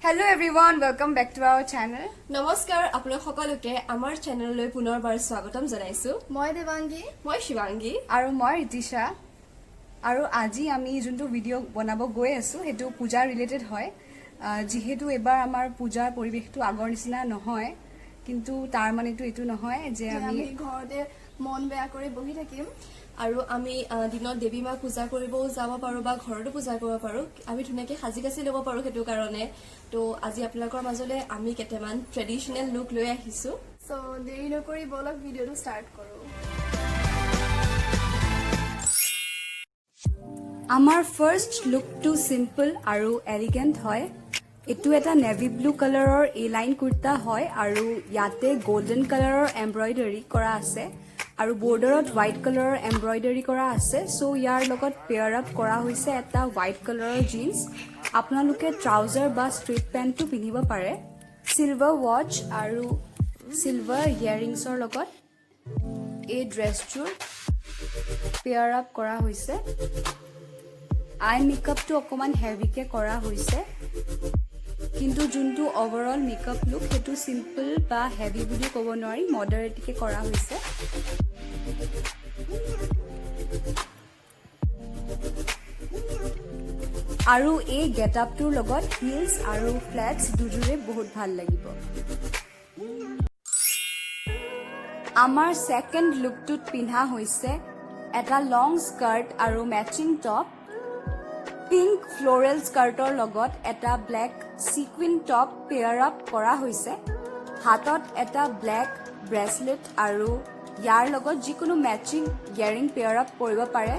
Hello everyone, welcome back to our channel. নমস্কাৰ আপোনাক সকলোকে আমাৰ চেনেললৈ পুনৰবাৰ স্বাগতম জনাইছো মই দেৱাংগী মই শিৱাংগী আৰু মই ৰিতিশা আৰু আজি আমি যোনটো ভিডিঅ' বনাব গৈ আছো হেতু পূজা ৰিলেটেড হয় যিহেতু এবাৰ আমাৰ পূজাৰ পৰিৱেশটো আগৰ নিচিনা নহয় কিন্তু তাৰ মানেটো এটো নহয় যে আমি ঘৰতে মন বেয়া কৰি বহি থাকিম আৰু আমি দিনত দেৱী মাক পূজা কৰিব যাব পাৰো বা ঘৰতো পূজা কৰিব পাৰো আমি ধুনীয়াকৈ সাজি কাচি ল'ব পাৰো হেতু কাৰণে তো আজি আপোনালোকৰ মাজলৈ আমি কেইটামান ট্ৰেডিশনেল লুক লৈ আহিছো সো দেৰি নকৰি বলক ভিডিঅ'টো ষ্টাৰ্ট কৰো আমাৰ ফাৰ্ষ্ট লুকটো সিম্পল আৰু এলিগেন্ট হয় এটো এটা নেভি ব্লু কালাৰৰ এ লাইন কুৰ্তা হয় আৰু ইয়াতে গোল্ডেন কালাৰৰ এমব্ৰয়ডাৰী কৰা আছে আৰু বৰ্ডাৰত হোৱাইট কালাৰৰ এমব্ৰয়ডাৰী কৰা আছে সো ইয়াৰ লগত পেয়াৰ আপ কৰা হৈছে এটা হোৱাইট কালাৰৰ জিন্স আপোনালোকে ট্ৰাউজাৰ বা ষ্ট্ৰেট পেন্টটো পিন্ধিব পাৰে সিলভাৰ ওৱাচ আৰু সিলভাৰ ইয়াৰিংছৰ লগত এই ড্ৰেছটোৰ পেয়াৰ আপ কৰা হৈছে আই মেকআপটো অকমান হেভিকে কৰা হৈছে কিন্তু যোনটো ওভাৰঅল মেকআপ লুক হেতু সিম্পল বা হেভি বুলি ক'ব নোৱাৰি মডাৰেটকে কৰা হৈছে আৰু এই গেটআপটোৰ লগত হিলছ আৰু ফ্লেটস দুজোৰে বহুত ভাল লাগিব আমাৰ সেকেন্ড লুকটোত পিন্ধা হৈছে এটা লং স্কাৰ্ট আৰু ম্যাচিং টপ পিংক ফ্লোৰেল স্কাৰ্টৰ লগত এটা black sequin top pair up কৰা হৈছে হাতত এটা ব্লেক ব্ৰেসলেট আৰু ইয়াৰ লগত যিকোনো ম্যাচিং ইয়াৰিং পেয়াৰ আপ কৰিব পাৰে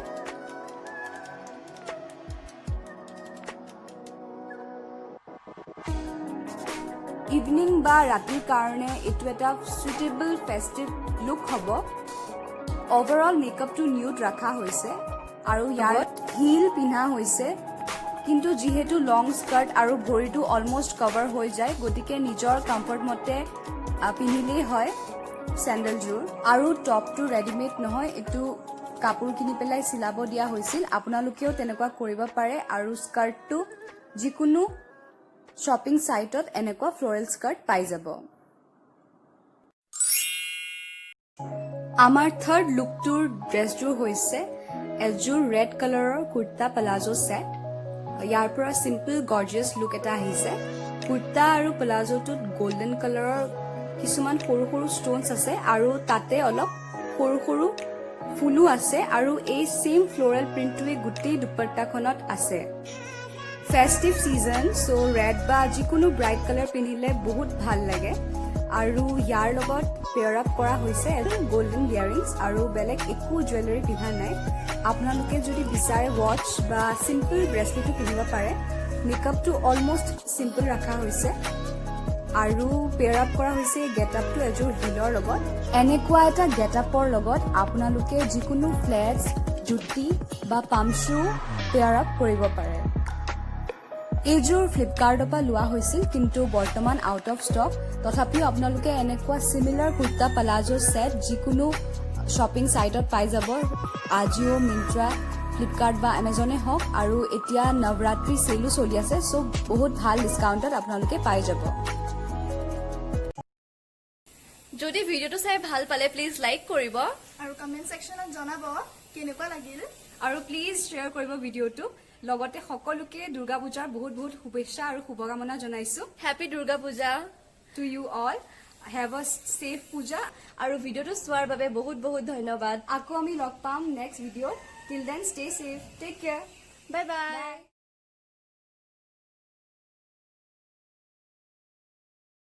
ইভিনিং বা ৰাতিৰ কাৰণে এটো এটা সুইটেবল ফেষ্টিভ লুক হ'ব ওভাৰঅল মেকআপটো নিউড ৰাখা হৈছে আৰু ইয়াৰ হিল পিন্ধা হৈছে কিন্তু যেহেতু লং স্কাৰ্ট আৰু ভৰিটো অলমোস্ট কভাৰ হৈ যায় গতিকে নিজৰ কমফৰ্ট মতে পিন্ধিলেই হয় স্যান্ডেলযোৰ আৰু টপটো ৰেডিমেড নহয় এটো কাপোৰ কিনি পেলাই চিলাব দিয়া হৈছিল আপোনালোকেও তেনেকুৱা কৰিব পাৰে আৰু স্কাৰ্টটো যিকোনো শপিং সাইটত এনেকুৱা ফ্লোৰেল স্কাৰ্ট পাই যাব আমাৰ থাৰ্ড লুকটোৰ ড্ৰেছযোৰ হৈছে এজোৰ ৰেড কালাৰৰ কুৰ্তা প্লাজো সেট ইয়াৰ পৰা সিম্পল গৰ্জিয়াছ লুক এটা আহিছে কুৰ্তা আৰু প্লাজোটোত গোল্ডেন কালাৰৰ কিছুমান সৰু সৰু ষ্টোনছ আছে আৰু তাতে অলপ সৰু সৰু ফুলো আছে আৰু এই সেম ফ্লোৰেল প্ৰিন্টটোৱে গোটেই দুপট্টাখনত আছে ফেষ্টিভ সিজন সো ৰেড বা যিকোনো ব্ৰাইট কালাৰ পিন্ধিলে বহুত ভাল লাগে আৰু ইয়াৰ লগত পেয়াৰ আপ কৰা হৈছে গোল্ডেন ইয়াৰিংছ আৰু বেলেগ একো জুৱেলাৰী পিন্ধা নাই আপোনালোকে যদি বিচাৰে ওৱাচ বা সিম্পল ব্ৰেসলেটটো পিন্ধিব পাৰে মেকআপটো অলমোস্ট সিম্পল ৰাখা হৈছে আৰু পেয়াৰ আপ কৰা হৈছে গেটআপটো এজোৰ হিলৰ লগত এনেকুৱা এটা গেটআপৰ লগত আপোনালোকে যিকোনো ফ্লেটস জুতি বা পামশু পেয়াৰ আপ কৰিব পাৰে এইযোৰ ফ্লিপকাৰ্টৰ পৰা লোৱা হৈছিল কিন্তু বৰ্তমান আউট অফ ষ্টক তথাপিও আপোনালোকে এনেকুৱা সিমিলাৰ কুৰ্তা প্লাজো সেট যিকোনো শপিং সাইটত পাই যাব আজিও মিন্ত্ৰা ফ্লিপকাৰ্ট বা এমাজনে হওক আৰু এতিয়া নৱৰাত্ৰি সেলো চলি আছে সো বহুত ভাল ডিসকাউন্টত আপোনালোকে পাই যাব যদি ভিডিঅ'টো চাই ভাল পালে প্লিজ লাইক কৰিব আৰু কমেন্ট সেকশনত জনাব কেনেকুৱা লাগিল আৰু প্লিজ শ্বেয়াৰ কৰিব ভিডিঅ'টো লগতে সকলোকে দুৰ্গা পূজাৰ বহুত বহুত শুভেচ্ছা আৰু শুভকামনা জনাইছো happy Durga Puja to you all have a safe puja আৰু ভিডিঅ'টো চোৱাৰ বাবে বহুত বহুত ধন্যবাদ আকৌ আমি লগ পাম নেক্সট ভিডিঅ'ত till then stay safe take care bye বাই